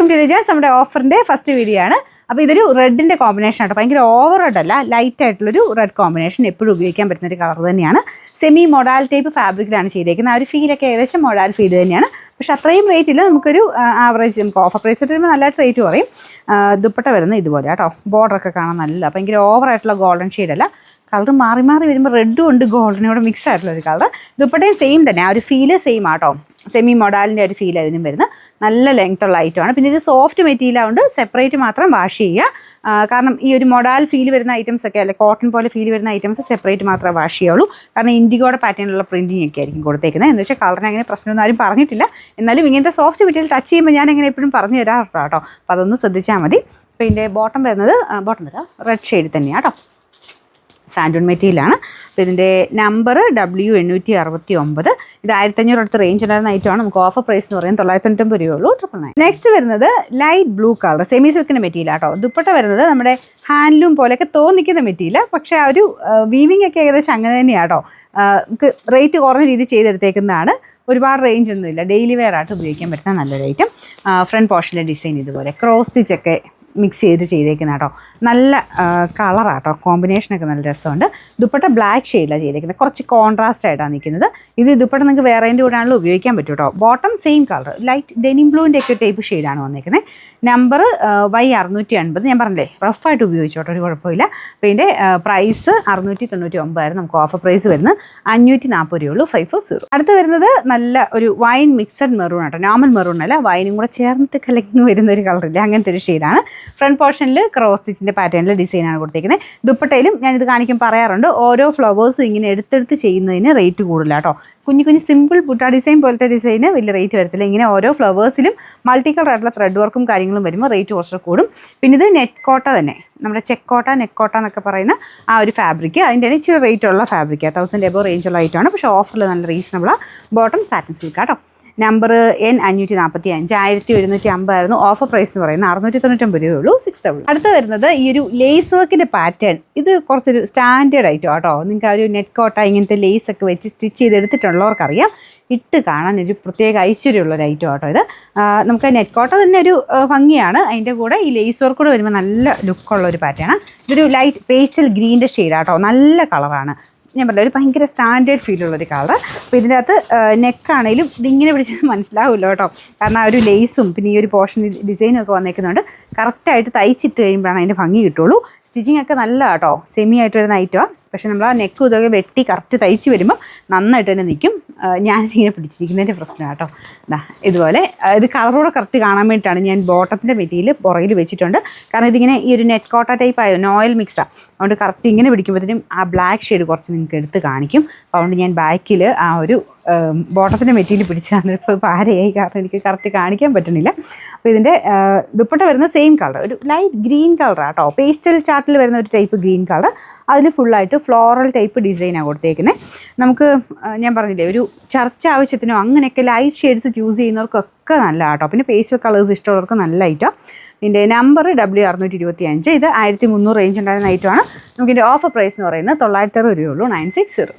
Welcome to Lija's. നമ്മുടെ ഓഫറിൻ്റെ first video ആണ്. അപ്പോൾ ഇതൊരു റെഡിൻ്റെ കോമ്പിനേഷൻ ആട്ടോ. ഭയങ്കര ഓവർ റെഡ് അല്ല, ലൈറ്റ് ആയിട്ടുള്ളൊരു റെഡ് കോമ്പിനേഷൻ. എപ്പോഴും ഉപയോഗിക്കാൻ പറ്റുന്ന ഒരു കളർ തന്നെയാണ്. സെമി മൊഡാൽ ടൈപ്പ് ഫാബ്രിക്കിലാണ് ചെയ്തേക്കുന്നത്. ആ ഒരു ഫീലൊക്കെ ഏകദേശം മൊഡാൽ ഫീൽ തന്നെയാണ്. പക്ഷെ അത്രയും റേറ്റ് ഇല്ല. നമുക്കൊരു ആവറേജ്, നമുക്ക് ഓഫർ പ്രൈസ് വരുമ്പോൾ നല്ലതായിട്ട് റേറ്റ് പറയും. ദുപ്പട്ട വരുന്നത് ഇതുപോലെ കേട്ടോ. ബോർഡറൊക്കെ കാണാൻ നല്ല ഭയങ്കര ഓവറായിട്ടുള്ള ഗോൾഡൻ ഷെയ്ഡല്ല. കളർ മാറി മാറി വരുമ്പോൾ റെഡും ഉണ്ട് ഗോൾഡനും കൂടെ മിക്സ് ആയിട്ടുള്ളൊരു കളർ. ദുപ്പട്ടയും സെയിം തന്നെ, ആ ഒരു ഫീല് സെയിം ആട്ടോ. സെമി മൊഡാലിൻ്റെ ഒരു ഫീൽ അതിനും വരുന്നത്. നല്ല ലെങ്ത് ഉള്ള ഐറ്റമാണ്. പിന്നെ ഇത് സോഫ്റ്റ് മെറ്റീരിയൽ ആയതുകൊണ്ട് സെപ്പറേറ്റ് മാത്രം വാഷ് ചെയ്യുക. കാരണം ഈ ഒരു മൊഡാൽ ഫീൽ വരുന്ന ഐറ്റംസ് ഒക്കെ, അല്ലെ കോട്ടൺ പോലെ ഫീൽ വരുന്ന ഐറ്റംസ് സെപ്പറേറ്റ് മാത്രമേ വാഷ് ചെയ്യുള്ളൂ. കാരണം ഇൻഡിഗോയുടെ പാറ്റേണിലുള്ള പ്രിൻറ്റിങ് ഒക്കെ ആയിരിക്കും കൊടുത്തേക്കുന്നത്. എന്ന് വെച്ചാൽ കളറിന് അങ്ങനെ പ്രശ്നമൊന്നും ആരും പറഞ്ഞിട്ടില്ല. എന്നാലും ഇങ്ങനത്തെ സോഫ്റ്റ് മെറ്റീരിയൽ ടച്ച് ചെയ്യുമ്പോൾ ഞാൻ അങ്ങനെ എപ്പോഴും പറഞ്ഞു തരാറുണ്ട് കേട്ടോ. അപ്പോൾ അതൊന്ന് ശ്രദ്ധിച്ചാൽ മതി. പിന്നെ ബോട്ടം വരുന്നത്, ബോട്ടം വരാം റെഡ് ഷെയ്ഡ് തന്നെയാണ് കേട്ടോ. സാൻഡൂൺ മെറ്റീരിയലാണ്. അപ്പോൾ ഇതിൻ്റെ നമ്പർ W869. ഇത് 1500 അടുത്ത് റേഞ്ച് ഉണ്ടായിരുന്ന ഐറ്റമാണ്. നമുക്ക് ഓഫർ പ്രൈസ് എന്ന് പറയുന്നത് 990 രൂപയുള്ളൂ. 999. നെക്സ്റ്റ് വരുന്നത് ലൈറ്റ് ബ്ലൂ കളർ സെമി സിൽക്കിൻ്റെ മെറ്റീരിയൽ ആട്ടോ. ദുപ്പട്ട വരുന്നത് നമ്മുടെ ഹാൻഡ്ലൂം പോലെയൊക്കെ തോന്നിക്കുന്ന മെറ്റീരിയൽ. പക്ഷേ ആ ഒരു വീവിംഗ് ഒക്കെ ഏകദേശം അങ്ങനെ തന്നെയാട്ടോ. നമുക്ക് റേറ്റ് കുറഞ്ഞ രീതി ചെയ്തെടുത്തേക്കുന്നതാണ്. ഒരുപാട് റേഞ്ച് ഒന്നുമില്ല. ഡെയിലി വെയർ ആയിട്ട് ഉപയോഗിക്കാൻ പറ്റുന്ന നല്ലൊരു ഐറ്റം. ഫ്രണ്ട് പോർഷനിലെ ഡിസൈൻ ഇതുപോലെ ക്രോസ് സ്റ്റിച്ചൊക്കെ മിക്സ് ചെയ്തേക്കുന്ന കേട്ടോ. നല്ല കളറാട്ടോ. കോമ്പിനേഷനൊക്കെ നല്ല രസമുണ്ട്. ദുപ്പട്ട ബ്ലാക്ക് ഷെയ്ഡിലാണ് ചെയ്തേക്കുന്നത്. കുറച്ച് കോൺട്രാസ്റ്റ് ആയിട്ടാണ് നിൽക്കുന്നത്. ഇത് ദുപ്പട്ട നിങ്ങൾക്ക് വേറേൻ്റെ കൂടെ ആണല്ലോ ഉപയോഗിക്കാൻ പറ്റും കേട്ടോ. Bottom same colour, light denim ബ്ലൂവിൻ്റെ ഒക്കെ ടൈപ്പ് ഷെയ്ഡാണ് വന്നേക്കുന്നത്. Number Y650. ഞാൻ പറഞ്ഞില്ലേ, റഫായിട്ട് ഉപയോഗിച്ചോട്ടോ, ഒരു കുഴപ്പമില്ല. അപ്പോൾ ഇതിൻ്റെ പ്രൈസ് 699 ആയിരുന്നു. നമുക്ക് ഓഫർ പ്രൈസ് വരുന്നത് 540 രൂപയുള്ളൂ. 540. അടുത്ത് വരുന്നത് നല്ല ഒരു വൈൻ മിക്സഡ് മെറൂൺ ആട്ടോ. നോർമൽ മെറൂൺ അല്ല, വൈനും കൂടെ ചേർന്നിട്ട് കലങ്ങി വരുന്ന ഒരു കളറില്ല, അങ്ങനത്തെ ഒരു ഷെയ്ഡാണ്. ഫ്രണ്ട് പോർഷനിൽ ക്രോസ് സ്റ്റിച്ചിൻ്റെ പാറ്റേണിൽ ഡിസൈനാണ് കൊടുത്തേക്കുന്നത്. ദുപ്പട്ടയിലും ഞാനിത് കാണിക്കും പറയാറുണ്ട്, ഓരോ ഫ്ലവേഴ്സും ഇങ്ങനെ എടുത്തെടുത്ത് ചെയ്യുന്നതിന് റേറ്റ് കൂടുതലാണ് കേട്ടോ. കുഞ്ഞു കുഞ്ഞു സിമ്പിൾ ബുട്ട ഡിസൈൻ പോലത്തെ ഡിസൈന് വലിയ റേറ്റ് വരത്തില്ല. ഇങ്ങനെ ഓരോ ഫ്ലവേഴ്സിലും മൾട്ടി കളർ ആയിട്ടുള്ള ത്രെഡ് വർക്കും കാര്യങ്ങളും വരുമ്പോൾ റേറ്റ് കുറച്ച് കൂടും. പിന്നെ ഇത് നെറ്റ് കോട്ട തന്നെ, നമ്മുടെ ചെക്കോട്ട നെക്കോട്ട എന്നൊക്കെ പറയുന്ന ആ ഒരു ഫാബ്രിക്. അതിൻ്റെ ഇച്ചിരി റേറ്റ് ഉള്ള ഫാബ്രിക്, 1000 എബോ റേഞ്ചുള്ള ഐറ്റമാണ്. പക്ഷേ ഓഫറിൽ നല്ല റീസണബിളാണ്. ബോട്ടം സാറ്റിൻ സിൽക്ക് കേട്ടോ. Number N545. 1150 ആയിരുന്നു. ഓഫർ പ്രൈസ് എന്ന് പറയുന്നത് 699 രൂപയുള്ളൂ. 600. അടുത്ത് വരുന്നത് ഈ ഒരു ലേസ് വർക്കിൻ്റെ പാറ്റേൺ. ഇത് കുറച്ചൊരു സ്റ്റാൻഡേർഡ് ഐറ്റം കേട്ടോ. നിങ്ങൾക്ക് ആ ഒരു നെറ്റ് കോട്ട ഇങ്ങനത്തെ ലേസ് ഒക്കെ വെച്ച് സ്റ്റിച്ച് ചെയ്തെടുത്തിട്ടുള്ളവർക്കറിയാം, ഇട്ട് കാണാൻ ഒരു പ്രത്യേക ഐശ്വര്യമുള്ളൊരു ഐറ്റം കേട്ടോ ഇത്. നമുക്ക് നെറ്റ് കോട്ട തന്നെ ഒരു ഭംഗിയാണ്. അതിൻ്റെ കൂടെ ഈ ലേസ് വർക്ക് കൂടെ വരുമ്പോൾ നല്ല ലുക്കുള്ള ഒരു പാറ്റേണാണ്. ഇതൊരു ലൈറ്റ് പേസ്റ്റൽ ഗ്രീൻ്റെ ഷെയ്ഡാട്ടോ. നല്ല കളറാണ്. ഞാൻ പറഞ്ഞില്ല, ഒരു ഭയങ്കര സ്റ്റാൻഡേർഡ് ഫീലുള്ളൊരു കളർ. അപ്പോൾ ഇതിൻ്റെ അകത്ത് നെക്കാണേലും ഇതിങ്ങനെ പിടിച്ചത് മനസ്സിലാവില്ല കേട്ടോ. കാരണം ആ ഒരു ലേസും പിന്നെ ഈ ഒരു പോർഷൻ ഡിസൈനും ഒക്കെ വന്നേക്കുന്നുണ്ട്. കറക്റ്റായിട്ട് തയ്ച്ചിട്ട് കഴിയുമ്പോഴാണ് അതിൻ്റെ ഭംഗി കിട്ടുള്ളൂ. സ്റ്റിച്ചിങ് ഒക്കെ നല്ല കേട്ടോ. സെമി ആയിട്ട് വരുന്ന ഐറ്റമാണ്. പക്ഷേ നമ്മൾ ആ നെക്ക് ഇതൊക്കെ വെട്ടി കറക്റ്റ് തയ്ച്ച് വരുമ്പോൾ നന്നായിട്ട് തന്നെ നിൽക്കും. ഞാനിങ്ങനെ പിടിച്ചിരിക്കുന്നതിൻ്റെ പ്രശ്നം കേട്ടോ. ഇതുപോലെ ഇത് കളറോടെ കറക്റ്റ് കാണാൻ വേണ്ടിയിട്ടാണ് ഞാൻ ബോട്ടത്തിൻ്റെ മെറ്റീരിയൽ പുറകിൽ വെച്ചിട്ടുണ്ട്. കാരണം ഇതിങ്ങനെ ഈ ഒരു നെറ്റ് കോട്ട ടൈപ്പ് ആയോ, നോയൽ മിക്സാണ്. അതുകൊണ്ട് കറക്റ്റ് ഇങ്ങനെ പിടിക്കുമ്പോഴത്തേനും ആ ബ്ലാക്ക് ഷെയ്ഡ് കുറച്ച് നിങ്ങൾക്ക് എടുത്ത് കാണിക്കും. അതുകൊണ്ട് ഞാൻ ബാക്കിൽ ആ ഒരു ബോട്ടത്തിൻ്റെ മെറ്റീരിയൽ പിടിച്ച് തന്നിപ്പോൾ ഭാരയായി, കാരണം എനിക്ക് കറക്റ്റ് കാണിക്കാൻ പറ്റുന്നില്ല. അപ്പോൾ ഇതിൻ്റെ ദുപ്പട്ട വരുന്ന സെയിം കളർ, ഒരു ലൈറ്റ് ഗ്രീൻ കളറാണ് കേട്ടോ. പേസ്റ്റൽ ചാർട്ടിൽ വരുന്ന ഒരു ടൈപ്പ് ഗ്രീൻ കളർ. അതിൽ ഫുള്ളായിട്ട് ഫ്ലോറൽ ടൈപ്പ് ഡിസൈനാണ് കൊടുത്തേക്കുന്നത്. നമുക്ക് ഞാൻ പറഞ്ഞില്ലേ, ഒരു ചർച്ച ആവശ്യത്തിനോ അങ്ങനെയൊക്കെ ലൈറ്റ് ഷെയ്ഡ്സ് ചൂസ് ചെയ്യുന്നവർക്കൊക്കെ നല്ല കേട്ടോ. പിന്നെ പേസ്റ്റൽ കളേഴ്സ് ഇഷ്ടമുള്ളവർക്ക് നല്ല ഐറ്റം. ഇതിൻ്റെ നമ്പർ W625. ഇത് 1300 റേഞ്ച് ഉണ്ടായിരുന്ന ഐറ്റമാണ്. നമുക്കിതിൻ്റെ ഓഫർ പ്രൈസ് എന്ന് പറയുന്നത് 960 രൂപയുള്ളൂ. 960.